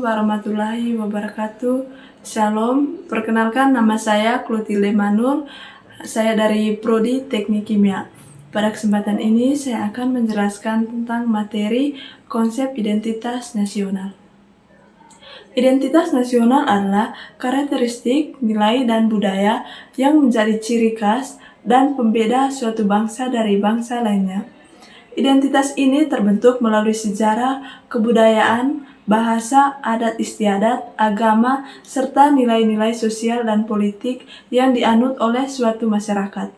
warahmatullahi wabarakatuh. Shalom, perkenalkan nama saya Clotilde Manul. Saya dari Prodi Teknik Kimia. Pada kesempatan ini saya akan menjelaskan tentang materi konsep identitas nasional. Identitas nasional adalah karakteristik, nilai, dan budaya yang menjadi ciri khas dan pembeda suatu bangsa dari bangsa lainnya. Identitas ini terbentuk melalui sejarah, kebudayaan, bahasa, adat istiadat, agama, serta nilai-nilai sosial dan politik yang dianut oleh suatu masyarakat.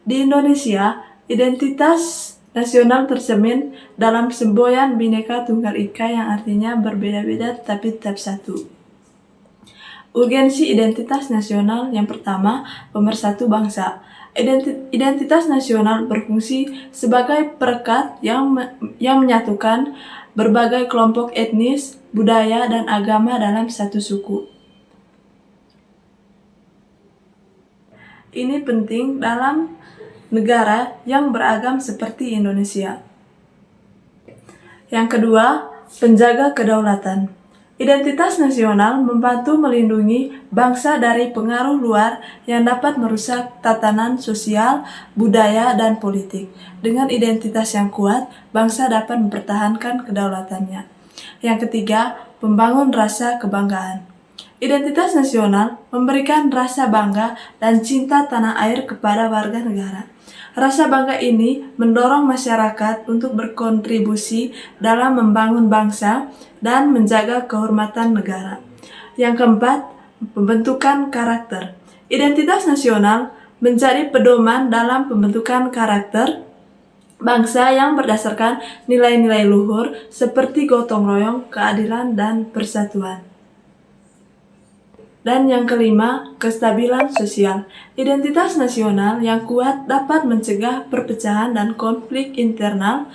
Di Indonesia, identitas nasional tercermin dalam semboyan Bhinneka Tunggal Ika yang artinya berbeda-beda tapi tetap satu. Urgensi identitas nasional yang pertama, pemersatu bangsa. Identitas nasional berfungsi sebagai perekat yang menyatukan berbagai kelompok etnis, budaya, dan agama dalam satu suku. Ini penting dalam negara yang beragam seperti Indonesia. Yang kedua, penjaga kedaulatan. Identitas nasional membantu melindungi bangsa dari pengaruh luar yang dapat merusak tatanan sosial, budaya, dan politik. Dengan identitas yang kuat, bangsa dapat mempertahankan kedaulatannya. Yang ketiga, membangun rasa kebanggaan. Identitas nasional memberikan rasa bangga dan cinta tanah air kepada warga negara. Rasa bangga ini mendorong masyarakat untuk berkontribusi dalam membangun bangsa dan menjaga kehormatan negara. Yang keempat, pembentukan karakter. Identitas nasional menjadi pedoman dalam pembentukan karakter bangsa yang berdasarkan nilai-nilai luhur seperti gotong royong, keadilan, dan persatuan. Dan yang kelima, kestabilan sosial. Identitas nasional yang kuat dapat mencegah perpecahan dan konflik internal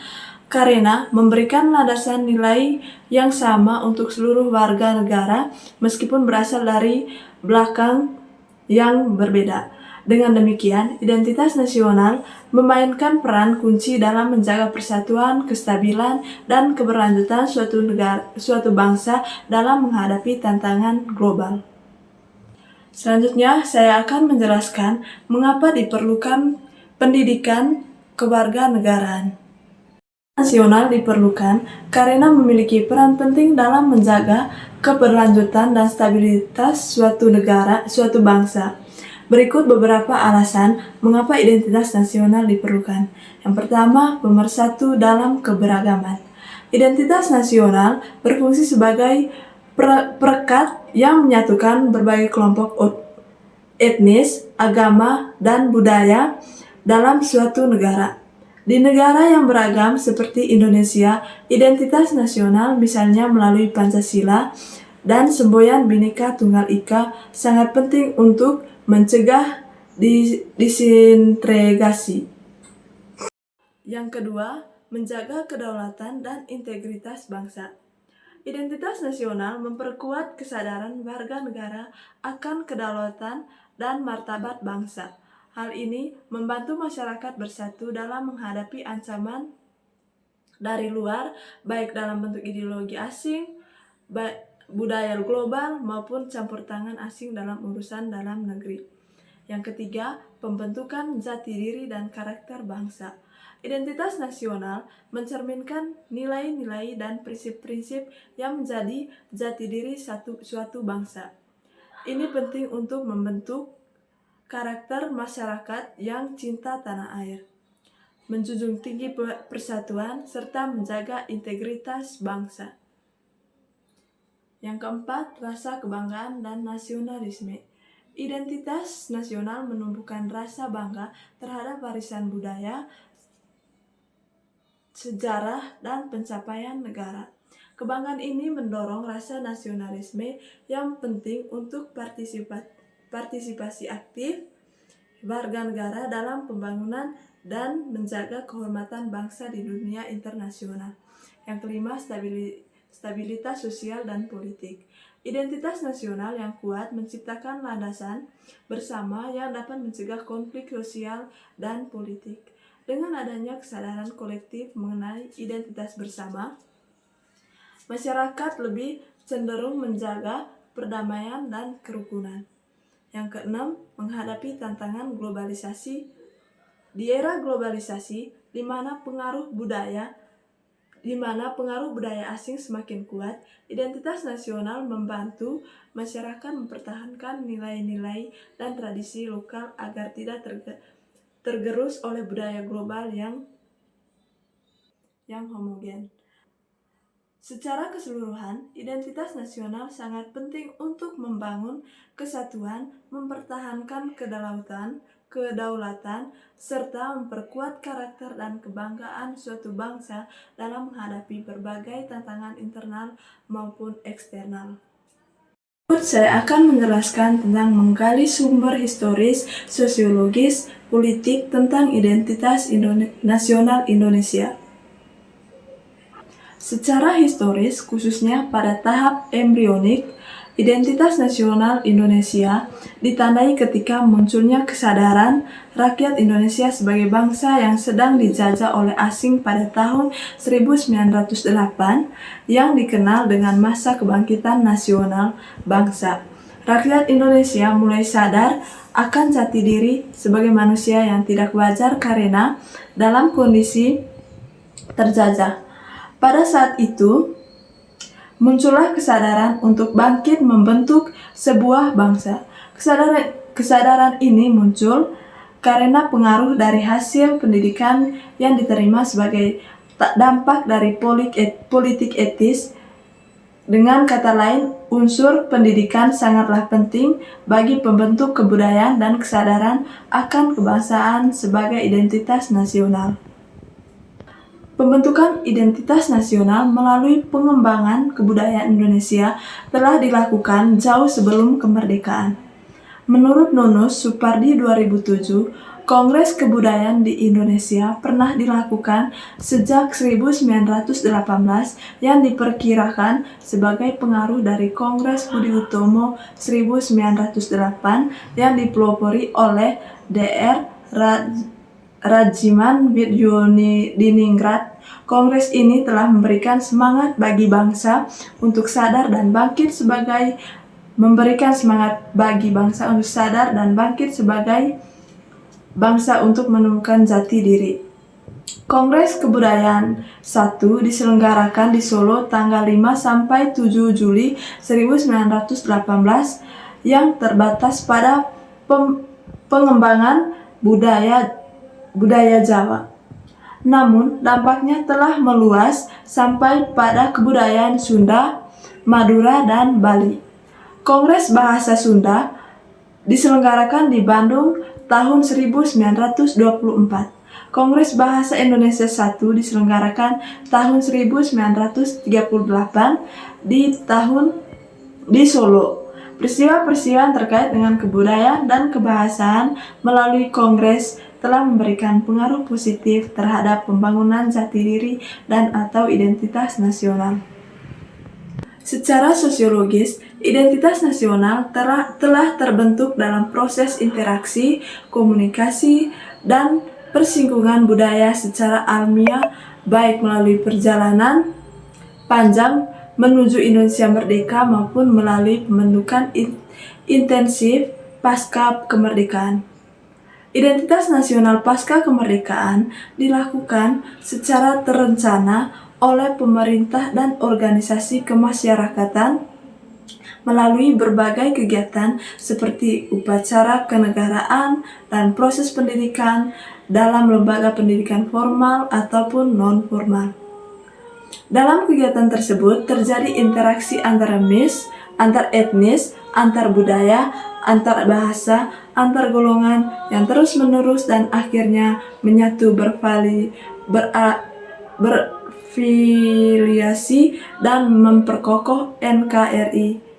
karena memberikan landasan nilai yang sama untuk seluruh warga negara meskipun berasal dari belakang yang berbeda. Dengan demikian, identitas nasional memainkan peran kunci dalam menjaga persatuan, kestabilan, dan keberlanjutan suatu bangsa dalam menghadapi tantangan global. Selanjutnya, saya akan menjelaskan mengapa diperlukan pendidikan kewarganegaraan. Nasional diperlukan karena memiliki peran penting dalam menjaga keberlanjutan dan stabilitas suatu bangsa. Berikut beberapa alasan mengapa identitas nasional diperlukan. Yang pertama, pemersatu dalam keberagaman. Identitas nasional berfungsi sebagai perekat yang menyatukan berbagai kelompok etnis, agama, dan budaya dalam suatu negara. Di negara yang beragam seperti Indonesia, identitas nasional misalnya melalui Pancasila dan semboyan Bhinneka Tunggal Ika sangat penting untuk mencegah disintegrasi. Yang kedua, menjaga kedaulatan dan integritas bangsa. Identitas nasional memperkuat kesadaran warga negara akan kedaulatan dan martabat bangsa. Hal ini membantu masyarakat bersatu dalam menghadapi ancaman dari luar, baik dalam bentuk ideologi asing, budaya global, maupun campur tangan asing dalam urusan dalam negeri. Yang ketiga, pembentukan jati diri dan karakter bangsa. Identitas nasional mencerminkan nilai-nilai dan prinsip-prinsip yang menjadi jati diri suatu bangsa. Ini penting untuk membentuk karakter masyarakat yang cinta tanah air, menjunjung tinggi persatuan, serta menjaga integritas bangsa. Yang keempat, rasa kebanggaan dan nasionalisme. Identitas nasional menumbuhkan rasa bangga terhadap warisan budaya, sejarah, dan pencapaian negara. Kebanggaan ini mendorong rasa nasionalisme yang penting untuk partisipasi aktif warga negara dalam pembangunan dan menjaga kehormatan bangsa di dunia internasional. Yang kelima, stabilitas sosial dan politik. Identitas nasional yang kuat menciptakan landasan bersama yang dapat mencegah konflik sosial dan politik. Dengan adanya kesadaran kolektif mengenai identitas bersama, masyarakat lebih cenderung menjaga perdamaian dan kerukunan. Yang keenam, menghadapi tantangan globalisasi. Di era globalisasi, di mana pengaruh budaya asing semakin kuat, identitas nasional membantu masyarakat mempertahankan nilai-nilai dan tradisi lokal agar tidak tergerus oleh budaya global yang homogen. Secara keseluruhan, identitas nasional sangat penting untuk membangun kesatuan, mempertahankan kedaulatan, serta memperkuat karakter dan kebanggaan suatu bangsa dalam menghadapi berbagai tantangan internal maupun eksternal. Saya akan menjelaskan tentang menggali sumber historis, sosiologis, politik tentang identitas nasional Indonesia. Secara historis, khususnya pada tahap embrionik, identitas nasional Indonesia ditandai ketika munculnya kesadaran rakyat Indonesia sebagai bangsa yang sedang dijajah oleh asing pada tahun 1908 yang dikenal dengan masa kebangkitan nasional bangsa. Rakyat Indonesia mulai sadar akan jati diri sebagai manusia yang tidak wajar karena dalam kondisi terjajah. Pada saat itu, muncullah kesadaran untuk bangkit membentuk sebuah bangsa. Kesadaran ini muncul karena pengaruh dari hasil pendidikan yang diterima sebagai dampak dari politik etis. Dengan kata lain, unsur pendidikan sangatlah penting bagi pembentuk kebudayaan dan kesadaran akan kebangsaan sebagai identitas nasional. Pembentukan identitas nasional melalui pengembangan kebudayaan Indonesia telah dilakukan jauh sebelum kemerdekaan. Menurut Nunus Supardi 2007, Kongres Kebudayaan di Indonesia pernah dilakukan sejak 1918 yang diperkirakan sebagai pengaruh dari Kongres Budi Utomo 1908 yang dipelopori oleh Dr. Rajiman Widyodiningrat. Kongres ini telah memberikan semangat bagi bangsa untuk sadar dan bangkit sebagai bangsa untuk menemukan jati diri. Kongres Kebudayaan 1 diselenggarakan di Solo tanggal 5 sampai 7 Juli 1918 yang terbatas pada pengembangan budaya Jawa. Namun, dampaknya telah meluas sampai pada kebudayaan Sunda, Madura, dan Bali. Kongres Bahasa Sunda diselenggarakan di Bandung tahun 1924. Kongres Bahasa Indonesia I diselenggarakan tahun 1938 di Solo. Peristiwa-peristiwa terkait dengan kebudayaan dan kebahasaan melalui Kongres telah memberikan pengaruh positif terhadap pembangunan jati diri dan atau identitas nasional. Secara sosiologis, identitas nasional telah terbentuk dalam proses interaksi, komunikasi, dan persinggungan budaya secara alamiah, baik melalui perjalanan panjang menuju Indonesia merdeka maupun melalui pembentukan intensif pasca kemerdekaan. Identitas nasional pasca kemerdekaan dilakukan secara terencana oleh pemerintah dan organisasi kemasyarakatan melalui berbagai kegiatan seperti upacara kenegaraan dan proses pendidikan dalam lembaga pendidikan formal ataupun non-formal. Dalam kegiatan tersebut terjadi interaksi antar etnis, antar budaya, antar bahasa, antar golongan yang terus-menerus dan akhirnya menyatu berfiliasi dan memperkokoh NKRI.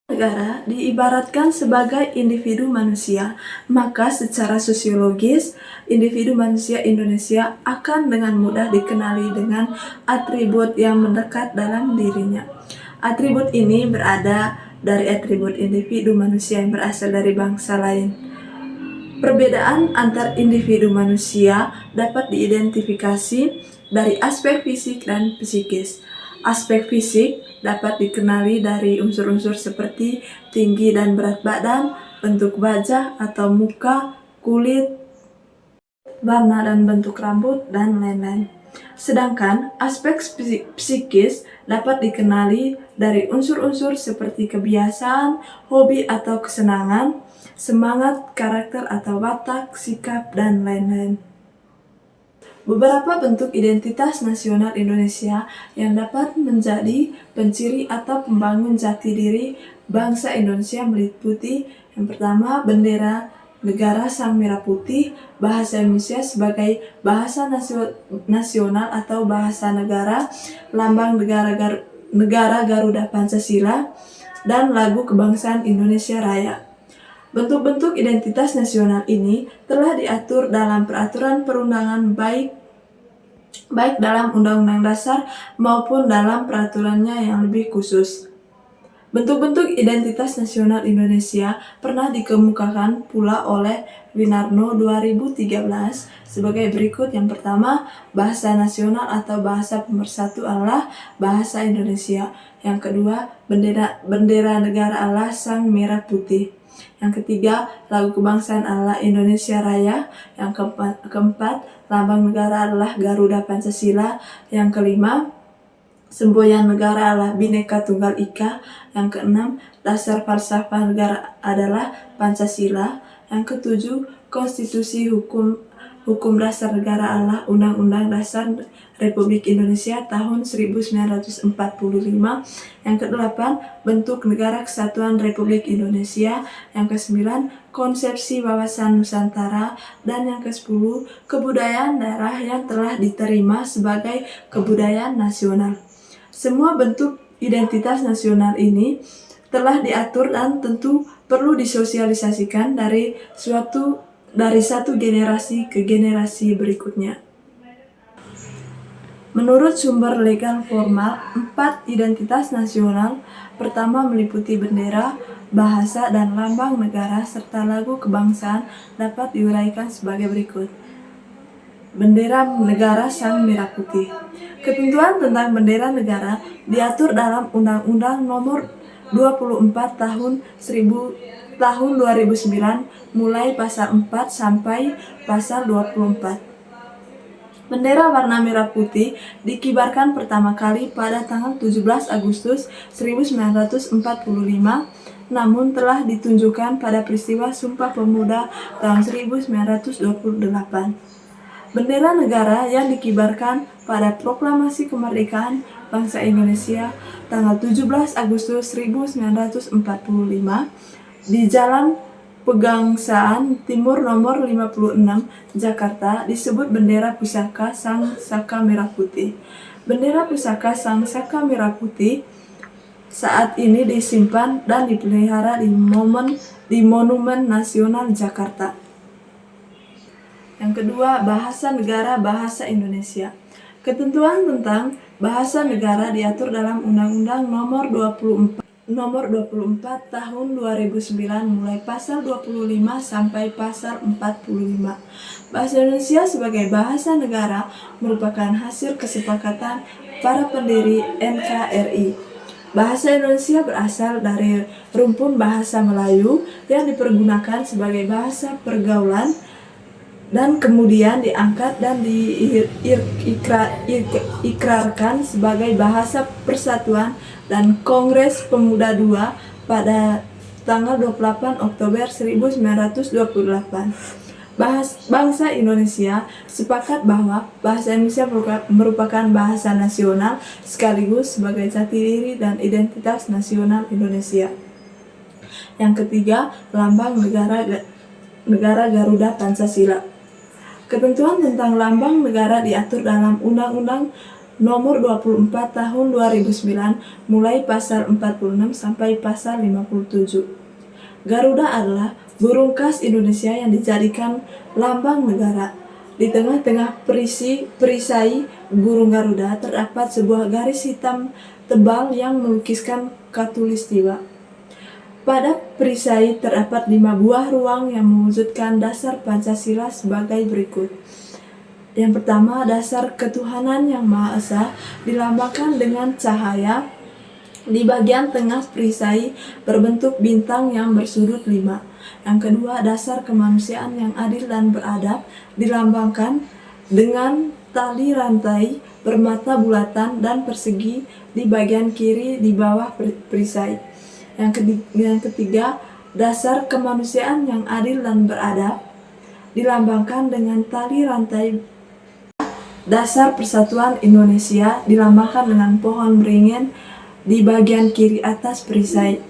Negara diibaratkan sebagai individu manusia, maka secara sosiologis, individu manusia Indonesia akan dengan mudah dikenali dengan atribut yang mendekat dalam dirinya. Atribut ini berada dari atribut individu manusia yang berasal dari bangsa lain. Perbedaan antar individu manusia dapat diidentifikasi dari aspek fisik dan psikis. Aspek fisik dapat dikenali dari unsur-unsur seperti tinggi dan berat badan, bentuk wajah atau muka, kulit, warna dan bentuk rambut, dan lain-lain. Sedangkan aspek psikis dapat dikenali dari unsur-unsur seperti kebiasaan, hobi atau kesenangan, semangat, karakter atau watak, sikap, dan lain-lain. Beberapa bentuk identitas nasional Indonesia yang dapat menjadi penciri atau pembangun jati diri bangsa Indonesia meliputi yang pertama, bendera negara sang merah putih, bahasa Indonesia sebagai bahasa nasional atau bahasa negara, lambang negara Garuda Pancasila, dan lagu kebangsaan Indonesia Raya. Bentuk-bentuk identitas nasional ini telah diatur dalam peraturan perundangan baik dalam Undang-Undang Dasar maupun dalam peraturannya yang lebih khusus. Bentuk-bentuk identitas nasional Indonesia pernah dikemukakan pula oleh Winarno 2013 sebagai berikut. Yang pertama, bahasa nasional atau bahasa pemersatu adalah bahasa Indonesia. Yang kedua, bendera negara adalah sang merah putih. Yang ketiga, lagu kebangsaan adalah Indonesia Raya. Yang keempat, lambang negara adalah Garuda Pancasila. Yang kelima, semboyan negara adalah Bhinneka Tunggal Ika. Yang keenam, dasar falsafah negara adalah Pancasila. Yang ketujuh, konstitusi hukum dasar negara adalah Undang-Undang Dasar Republik Indonesia tahun 1945. Yang kedelapan, bentuk negara kesatuan Republik Indonesia. Yang kesembilan, konsepsi wawasan Nusantara. Dan yang kesepuluh, kebudayaan daerah yang telah diterima sebagai kebudayaan nasional. Semua bentuk identitas nasional ini telah diatur dan tentu perlu disosialisasikan dari satu generasi ke generasi berikutnya. Menurut sumber legal formal, 4 identitas nasional pertama meliputi bendera, bahasa, dan lambang negara, serta lagu kebangsaan dapat diuraikan sebagai berikut. Bendera negara sang merah putih. Ketentuan tentang bendera negara diatur dalam Undang-Undang Nomor 24 tahun 2009 mulai pasal 4 sampai pasal 24. Bendera warna merah putih dikibarkan pertama kali pada tanggal 17 Agustus 1945, namun telah ditunjukkan pada peristiwa Sumpah Pemuda tahun 1928. Bendera negara yang dikibarkan pada Proklamasi Kemerdekaan Bangsa Indonesia tanggal 17 Agustus 1945 di Jalan Pegangsaan Timur nomor 56, Jakarta, disebut bendera pusaka Sang Saka Merah Putih. Bendera pusaka Sang Saka Merah Putih saat ini disimpan dan dipelihara di Monumen Nasional Jakarta. Yang kedua, bahasa negara bahasa Indonesia. Ketentuan tentang bahasa negara diatur dalam Undang-Undang Nomor 24 tahun 2009 mulai pasal 25 sampai pasal 45. Bahasa Indonesia sebagai bahasa negara merupakan hasil kesepakatan para pendiri NKRI. Bahasa Indonesia berasal dari rumpun bahasa Melayu yang dipergunakan sebagai bahasa pergaulan dan kemudian diangkat dan diikrarkan sebagai bahasa persatuan dan Kongres Pemuda II pada tanggal 28 Oktober 1928. Bangsa Indonesia sepakat bahwa bahasa Indonesia merupakan bahasa nasional sekaligus sebagai jati diri dan identitas nasional Indonesia. Yang ketiga, lambang negara Garuda Pancasila. Ketentuan tentang lambang negara diatur dalam Undang-Undang Nomor 24 Tahun 2009 mulai pasal 46 sampai pasal 57. Garuda adalah burung khas Indonesia yang dijadikan lambang negara. Di tengah-tengah perisai burung Garuda terdapat sebuah garis hitam tebal yang melukiskan khatulistiwa. Pada perisai terdapat 5 buah ruang yang mewujudkan dasar Pancasila sebagai berikut. Yang pertama, dasar ketuhanan yang Maha Esa dilambangkan dengan cahaya Di bagian tengah perisai berbentuk bintang yang bersudut 5. Yang kedua, dasar kemanusiaan yang adil dan beradab dilambangkan dengan tali rantai bermata bulatan dan persegi di bagian kiri di bawah perisai. Yang ketiga, dasar kemanusiaan yang adil dan beradab dilambangkan dengan tali rantai. Dasar Persatuan Indonesia dilambangkan dengan pohon beringin di bagian kiri atas perisai.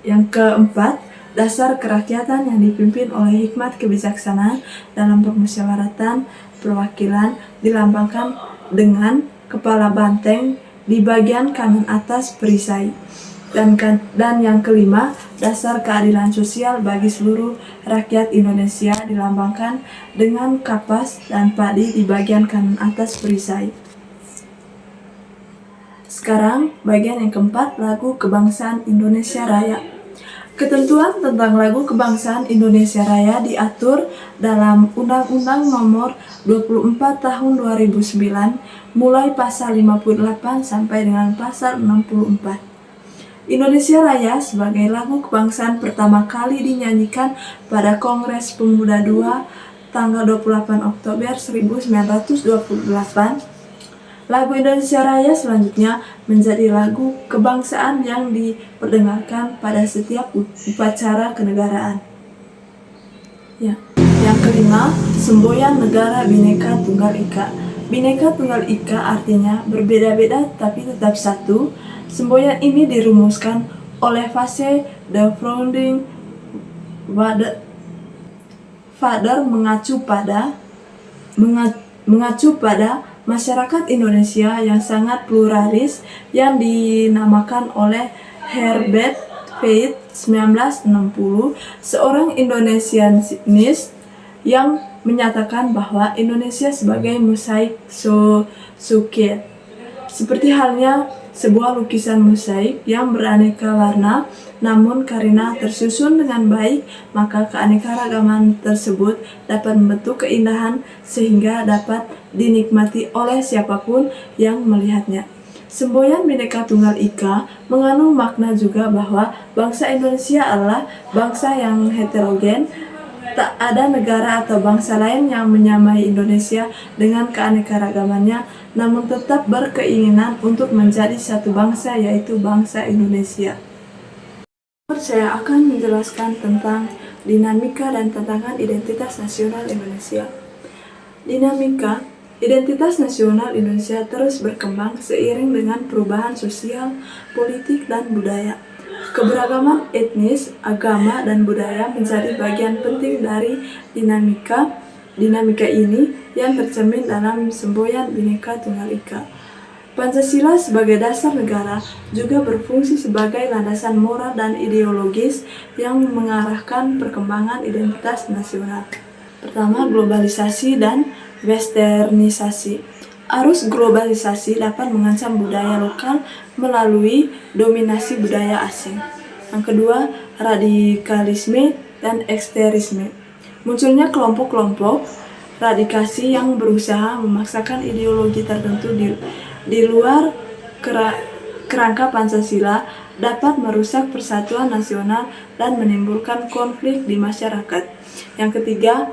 Yang keempat, dasar kerakyatan yang dipimpin oleh hikmat kebijaksanaan dalam permusyawaratan perwakilan dilambangkan dengan kepala banteng di bagian kanan atas perisai. Dan yang kelima, dasar keadilan sosial bagi seluruh rakyat Indonesia dilambangkan dengan kapas dan padi di bagian kanan atas perisai. Sekarang, bagian yang keempat, lagu Kebangsaan Indonesia Raya. Ketentuan tentang lagu Kebangsaan Indonesia Raya diatur dalam Undang-Undang Nomor 24 Tahun 2009, mulai pasal 58 sampai dengan pasal 64. Indonesia Raya sebagai lagu kebangsaan pertama kali dinyanyikan pada Kongres Pemuda II tanggal 28 Oktober 1928. Lagu Indonesia Raya selanjutnya menjadi lagu kebangsaan yang diperdengarkan pada setiap upacara kenegaraan. Yang kelima, semboyan negara Bhinneka Tunggal Ika. Bhinneka Tunggal Ika artinya berbeda-beda tapi tetap satu. Semboyan ini dirumuskan oleh Vasey the Founding Father mengacu pada masyarakat Indonesia yang sangat pluralis yang dinamakan oleh Herbert Feith 1960, seorang Indonesianis yang menyatakan bahwa Indonesia sebagai mosaik society, seperti halnya sebuah lukisan mosaik yang beraneka warna, namun karena tersusun dengan baik, maka keanekaragaman tersebut dapat membentuk keindahan sehingga dapat dinikmati oleh siapapun yang melihatnya. Semboyan Bhinneka Tunggal Ika mengandung makna juga bahwa bangsa Indonesia adalah bangsa yang heterogen. Tak ada negara atau bangsa lain yang menyamai Indonesia dengan keanekaragamannya, namun tetap berkeinginan untuk menjadi satu bangsa, yaitu bangsa Indonesia. Saya akan menjelaskan tentang dinamika dan tantangan identitas nasional Indonesia. Dinamika identitas nasional Indonesia terus berkembang seiring dengan perubahan sosial, politik, dan budaya. Keberagaman etnis, agama, dan budaya menjadi bagian penting dari dinamika ini yang tercermin dalam semboyan Bhinneka Tunggal Ika. Pancasila sebagai dasar negara juga berfungsi sebagai landasan moral dan ideologis yang mengarahkan perkembangan identitas nasional. Pertama, globalisasi dan westernisasi. Arus globalisasi dapat mengancam budaya lokal melalui dominasi budaya asing. Yang kedua, radikalisme dan ekstremisme. Munculnya kelompok-kelompok radikasi yang berusaha memaksakan ideologi tertentu di luar kerangka Pancasila dapat merusak persatuan nasional dan menimbulkan konflik di masyarakat. Yang ketiga,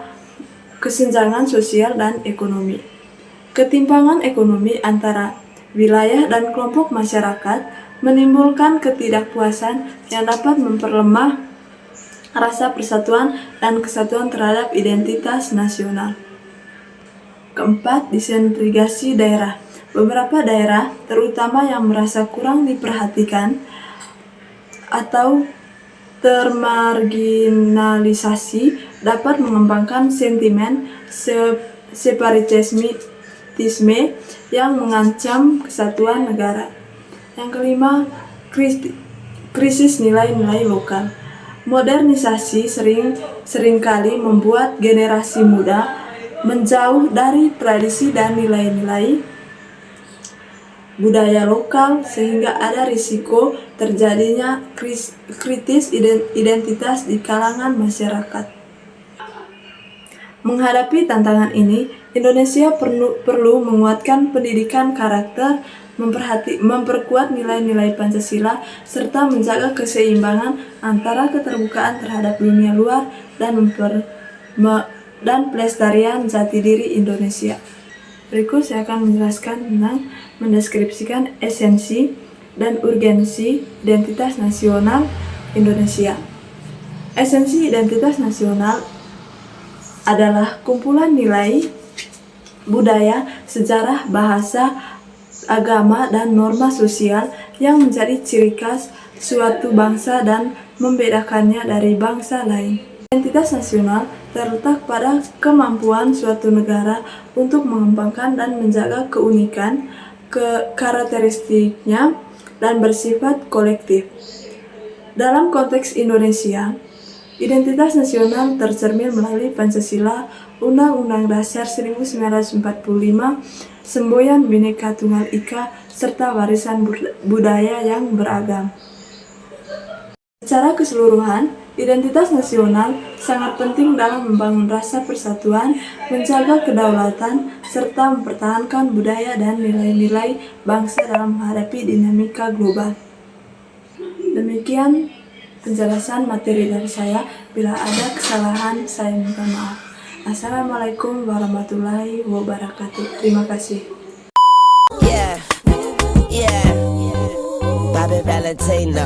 kesenjangan sosial dan ekonomi. Ketimpangan ekonomi antara wilayah dan kelompok masyarakat menimbulkan ketidakpuasan yang dapat memperlemah rasa persatuan dan kesatuan terhadap identitas nasional. Keempat, disentralisasi daerah. Beberapa daerah, terutama yang merasa kurang diperhatikan atau termarginalisasi, dapat mengembangkan sentimen separatisme yang mengancam kesatuan negara. Yang kelima, krisis nilai-nilai lokal. Modernisasi seringkali membuat generasi muda menjauh dari tradisi dan nilai-nilai budaya lokal sehingga ada risiko terjadinya krisis identitas di kalangan masyarakat. Menghadapi tantangan ini, Indonesia perlu menguatkan pendidikan karakter memperkuat nilai-nilai Pancasila, serta menjaga keseimbangan antara keterbukaan terhadap dunia luar dan pelestarian jati diri Indonesia. Berikut saya akan menjelaskan tentang mendeskripsikan esensi dan urgensi identitas nasional Indonesia. Esensi identitas nasional adalah kumpulan nilai, budaya, sejarah, bahasa, agama, dan norma sosial yang menjadi ciri khas suatu bangsa dan membedakannya dari bangsa lain. Identitas nasional terletak pada kemampuan suatu negara untuk mengembangkan dan menjaga keunikan, karakteristiknya, dan bersifat kolektif. Dalam konteks Indonesia, identitas nasional tercermin melalui Pancasila, Undang-Undang Dasar 1945, semboyan Bhinneka Tunggal Ika, serta warisan budaya yang beragam. Secara keseluruhan, identitas nasional sangat penting dalam membangun rasa persatuan, menjaga kedaulatan, serta mempertahankan budaya dan nilai-nilai bangsa dalam menghadapi dinamika global. Demikian penjelasan materi dari saya. Bila ada kesalahan, saya minta maaf. Assalamualaikum warahmatullahi wabarakatuh. Terima kasih. Bobby Valentino.